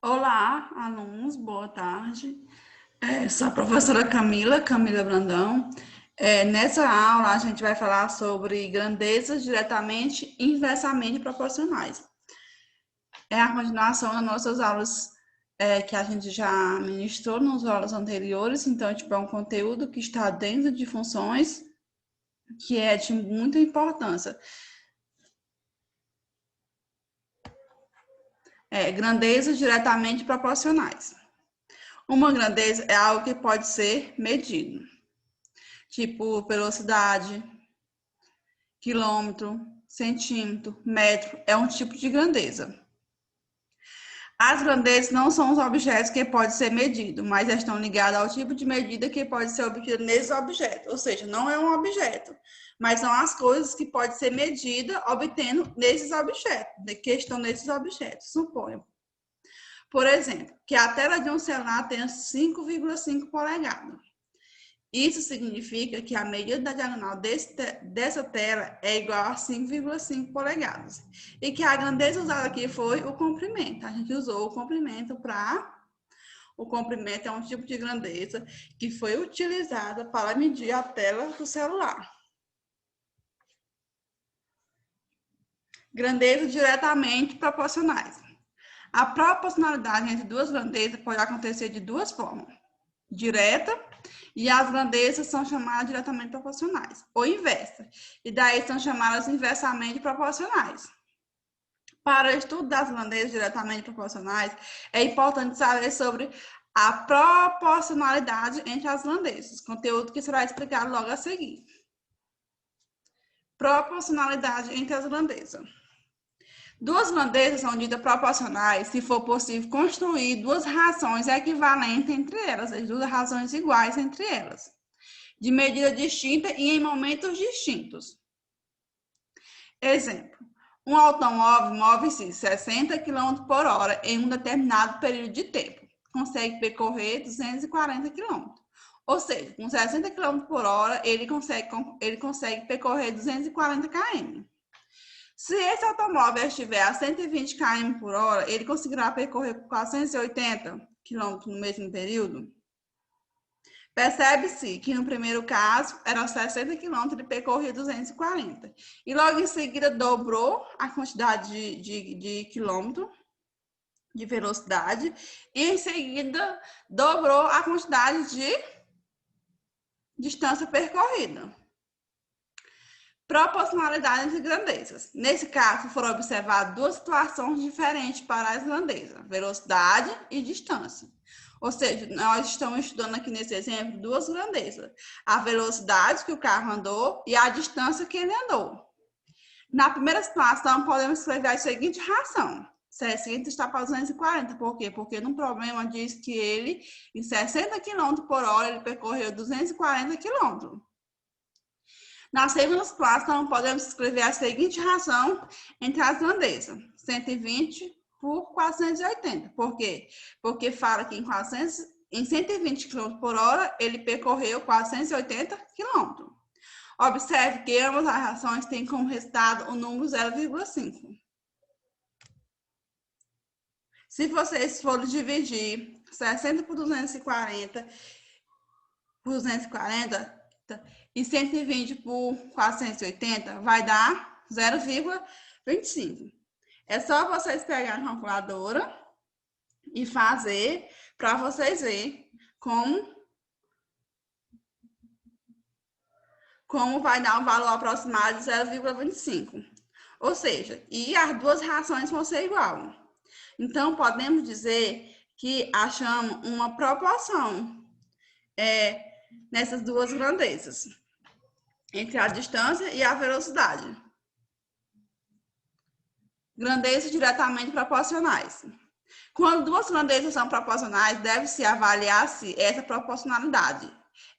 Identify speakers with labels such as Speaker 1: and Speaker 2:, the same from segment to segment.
Speaker 1: Olá, alunos, boa tarde. Sou a professora Camila Brandão. Nessa aula, a gente vai falar sobre grandezas diretamente e inversamente proporcionais. É a continuação das nossas aulas que a gente já ministrou nas aulas anteriores, então, é um conteúdo que está dentro de funções que é de muita importância. Grandezas diretamente proporcionais. Uma grandeza é algo que pode ser medido, tipo velocidade, quilômetro, centímetro, metro, é um tipo de grandeza. As grandezas não são os objetos que podem ser medidos, mas estão ligados ao tipo de medida que pode ser obtido nesses objetos. Ou seja, não é um objeto, mas são as coisas que podem ser medidas obtendo nesses objetos, que estão nesses objetos. Suponho, por exemplo, que a tela de um celular tenha 5,5 polegadas. Isso significa que a medida da diagonal dessa tela é igual a 5,5 polegadas. E que a grandeza usada aqui foi o comprimento. A gente usou o comprimento para... O comprimento é um tipo de grandeza que foi utilizada para medir a tela do celular. Grandezas diretamente proporcionais. A proporcionalidade entre duas grandezas pode acontecer de duas formas. Direta, e as grandezas são chamadas diretamente proporcionais, ou inversa, e daí são chamadas inversamente proporcionais. Para o estudo das grandezas diretamente proporcionais, é importante saber sobre a proporcionalidade entre as grandezas, conteúdo que será explicado logo a seguir. Proporcionalidade entre as grandezas. Duas grandezas são ditas proporcionais se for possível construir duas rações equivalentes entre elas, as duas rações iguais entre elas, de medida distinta e em momentos distintos. Exemplo, um automóvel move-se 60 km por hora em um determinado período de tempo. Consegue percorrer 240 km. Ou seja, com 60 km por hora, ele consegue percorrer 240 km. Se esse automóvel estiver a 120 km por hora, ele conseguirá percorrer 480 km no mesmo período? Percebe-se que no primeiro caso eram 60 km e percorria 240. E logo em seguida dobrou a quantidade de quilômetro de velocidade e em seguida dobrou a quantidade de distância percorrida. Proporcionalidade entre grandezas. Nesse caso, foram observadas duas situações diferentes para as grandezas, velocidade e distância. Ou seja, nós estamos estudando aqui nesse exemplo duas grandezas, a velocidade que o carro andou e a distância que ele andou. Na primeira situação, podemos escrever a seguinte ração: 60 está para 240. Por quê? Porque no problema diz que ele, em 60 km por hora, ele percorreu 240 km. Na segunda situação, podemos escrever a seguinte ração entre as grandezas: 120 por 480. Por quê? Porque fala que em 120 km por hora, ele percorreu 480 km. Observe que ambas as rações têm como resultado o número 0,5. Se vocês forem dividir 60 por 240 e 120 por 480, vai dar 0,25. É só vocês pegarem a calculadora e fazer para vocês verem como vai dar um valor aproximado de 0,25. Ou seja, e as duas rações vão ser igual. Então, podemos dizer que achamos uma proporção nessas duas grandezas, entre a distância e a velocidade. Grandezas diretamente proporcionais. Quando duas grandezas são proporcionais, deve-se avaliar se essa proporcionalidade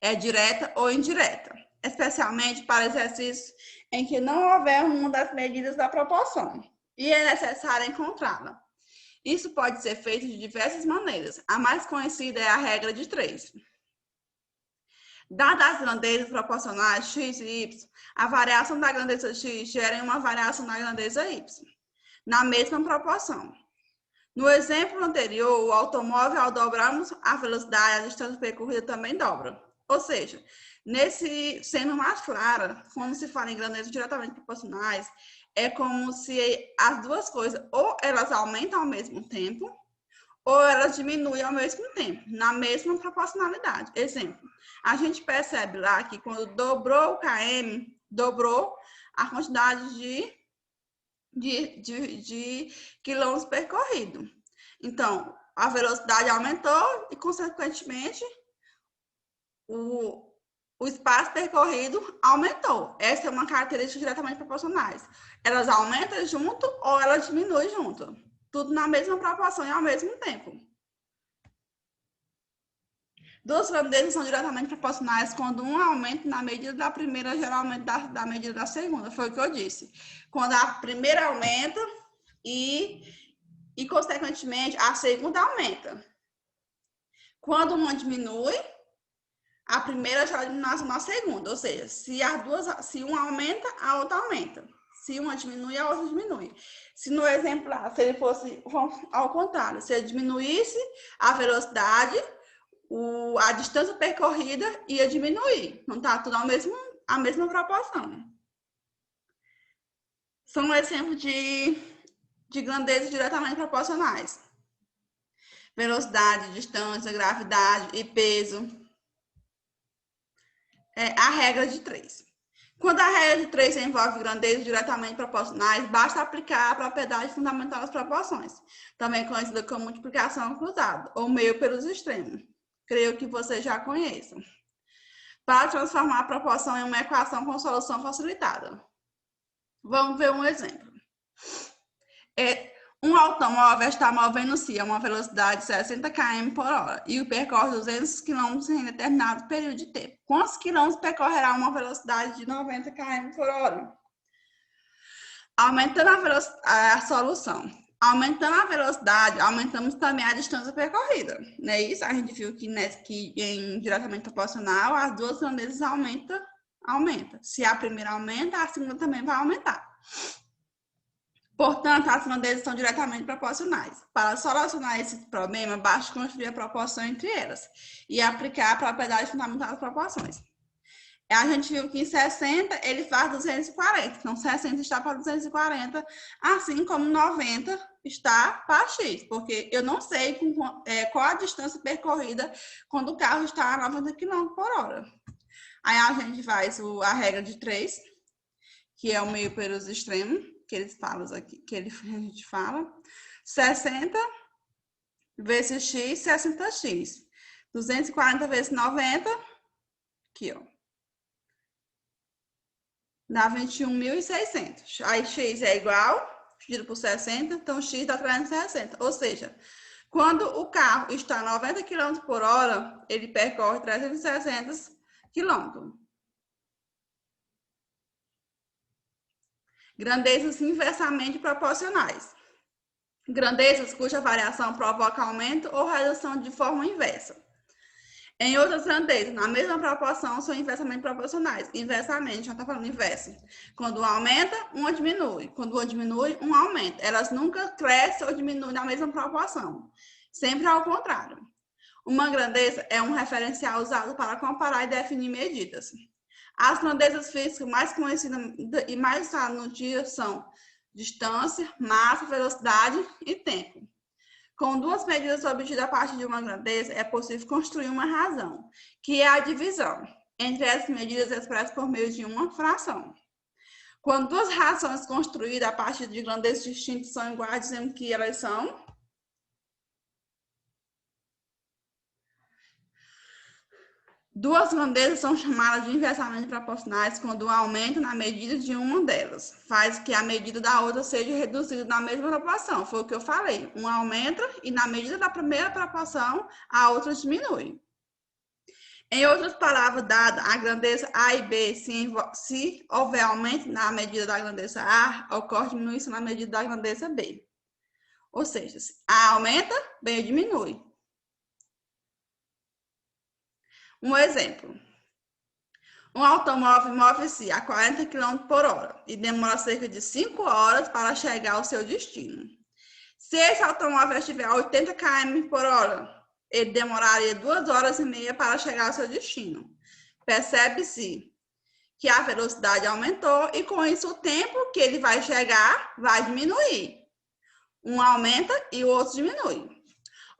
Speaker 1: é direta ou indireta, especialmente para exercícios em que não houver uma das medidas da proporção e é necessário encontrá-la. Isso pode ser feito de diversas maneiras. A mais conhecida é a regra de 3. Dadas as grandezas proporcionais x e y, a variação da grandeza x gera uma variação da grandeza y, na mesma proporção. No exemplo anterior, o automóvel, ao dobrarmos a velocidade, a distância percorrida também dobra. Ou seja, sendo mais clara, quando se fala em grandezas diretamente proporcionais, é como se as duas coisas, ou elas aumentam ao mesmo tempo, ou elas diminuem ao mesmo tempo, na mesma proporcionalidade. Exemplo, a gente percebe lá que quando dobrou o km, dobrou a quantidade de quilômetros percorridos. Então, a velocidade aumentou e, consequentemente, o espaço percorrido aumentou. Essa é uma característica diretamente proporcionais. Elas aumentam junto ou elas diminuem junto. Tudo na mesma proporção e ao mesmo tempo. Duas grandezas são diretamente proporcionais quando um aumenta na medida da primeira, geralmente da medida da segunda. Foi o que eu disse. Quando a primeira aumenta e consequentemente, a segunda aumenta. Quando uma diminui, a primeira já diminui na segunda. Ou seja, se uma aumenta, a outra aumenta. Se uma diminui, a outra diminui. Se no exemplo lá, se ele fosse ao contrário, se ele diminuísse a velocidade, a distância percorrida ia diminuir. Não está tudo a mesma proporção. São exemplos de grandezas diretamente proporcionais. Velocidade, distância, gravidade e peso. A regra de 3. Quando a regra de 3 envolve grandezas diretamente proporcionais, basta aplicar a propriedade fundamental das proporções, também conhecida como multiplicação cruzada, ou meio pelos extremos. Creio que vocês já conheçam. Para transformar a proporção em uma equação com solução facilitada. Vamos ver um exemplo. Um automóvel está movendo-se a uma velocidade de 60 km por hora e percorre 200 km em determinado período de tempo. Quantos quilômetros percorrerá uma velocidade de 90 km por hora? Aumentando a solução. Aumentando a velocidade, aumentamos também a distância percorrida. Não é isso? A gente viu que em diretamente proporcional, as duas grandezas aumentam. Se a primeira aumenta, a segunda também vai aumentar. Portanto, as grandezas são diretamente proporcionais. Para solucionar esse problema, basta construir a proporção entre elas e aplicar a propriedade fundamental das proporções. A gente viu que em 60 ele faz 240, então 60 está para 240, assim como 90 está para x, porque eu não sei qual a distância percorrida quando o carro está a 90 km por hora. Aí a gente faz a regra de 3, que é o meio pelos extremos, que eles falam aqui, a gente fala. 60 vezes x, 60x. 240 vezes 90, aqui, ó. Dá 21.600. Aí x é igual, dividido por 60, então x dá 360. Ou seja, quando o carro está a 90 km por hora, ele percorre 360 km. Grandezas inversamente proporcionais. Grandezas cuja variação provoca aumento ou redução de forma inversa. Em outras grandezas, na mesma proporção, são inversamente proporcionais. Inversamente, já está falando inverso. Quando um aumenta, uma diminui. Quando uma diminui, um aumenta. Elas nunca crescem ou diminuem na mesma proporção. Sempre ao contrário. Uma grandeza é um referencial usado para comparar e definir medidas. As grandezas físicas mais conhecidas e mais usadas no dia são distância, massa, velocidade e tempo. Com duas medidas obtidas a partir de uma grandeza, é possível construir uma razão, que é a divisão entre essas medidas expressas por meio de uma fração. Quando duas rações construídas a partir de grandezas distintas são iguais, dizendo que elas são duas grandezas são chamadas de inversamente proporcionais quando o aumento na medida de uma delas faz que a medida da outra seja reduzida na mesma proporção. Foi o que eu falei. Uma aumenta e na medida da primeira proporção, a outra diminui. Em outras palavras, dada a grandeza A e B, se houver aumento na medida da grandeza A, ocorre diminuição na medida da grandeza B. Ou seja, se A aumenta, B diminui. Um exemplo. Um automóvel move-se a 40 km por hora e demora cerca de 5 horas para chegar ao seu destino. Se esse automóvel estiver a 80 km por hora, ele demoraria 2 horas e meia para chegar ao seu destino. Percebe-se que a velocidade aumentou e, com isso, o tempo que ele vai chegar vai diminuir. Um aumenta e o outro diminui.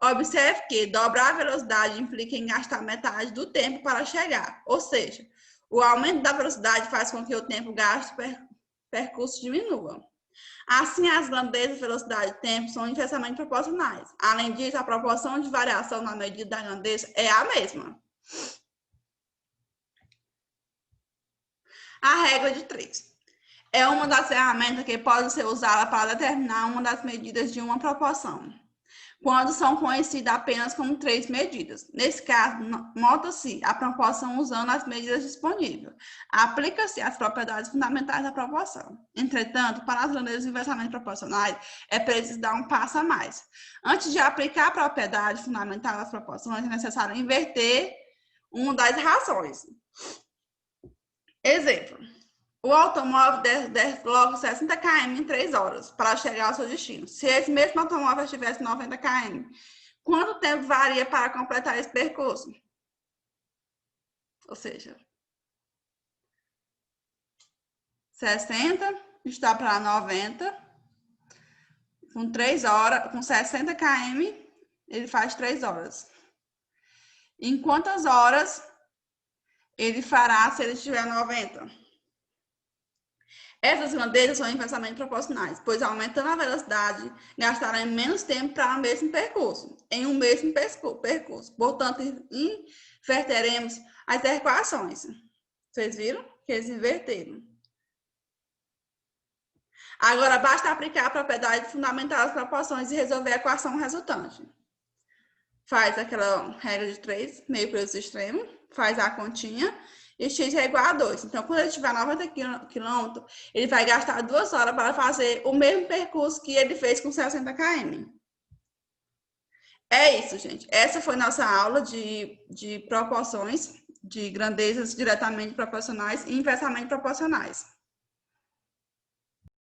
Speaker 1: Observe que dobrar a velocidade implica em gastar metade do tempo para chegar. Ou seja, o aumento da velocidade faz com que o tempo gasto percurso diminua. Assim, as grandezas, velocidade e tempo são inversamente proporcionais. Além disso, a proporção de variação na medida da grandeza é a mesma. A regra de 3 é uma das ferramentas que pode ser usada para determinar uma das medidas de uma proporção, quando são conhecidas apenas como 3 medidas. Nesse caso, nota-se a proporção usando as medidas disponíveis. Aplica-se as propriedades fundamentais da proporção. Entretanto, para as grandezas inversamente proporcionais, é preciso dar um passo a mais. Antes de aplicar a propriedade fundamental das proporções, é necessário inverter uma das razões. Exemplo. O automóvel desloca 60 km em 3 horas para chegar ao seu destino. Se esse mesmo automóvel estivesse 90 km, quanto tempo varia para completar esse percurso? Ou seja, 60 está para 90, com 3 horas, com 60 km, ele faz 3 horas. Em quantas horas ele fará se ele estiver 90? Essas grandezas são inversamente proporcionais, pois aumentando a velocidade, gastarão menos tempo para o mesmo percurso, em um mesmo percurso. Portanto, inverteremos as equações. Vocês viram que eles inverteram? Agora, basta aplicar a propriedade fundamental das proporções e resolver a equação resultante. Faz aquela regra de 3, meio pelos extremos, faz a continha, e x é igual a 2. Então, quando ele tiver 90 km, ele vai gastar 2 horas para fazer o mesmo percurso que ele fez com 60 km. É isso, gente. Essa foi nossa aula de proporções, de grandezas diretamente proporcionais e inversamente proporcionais.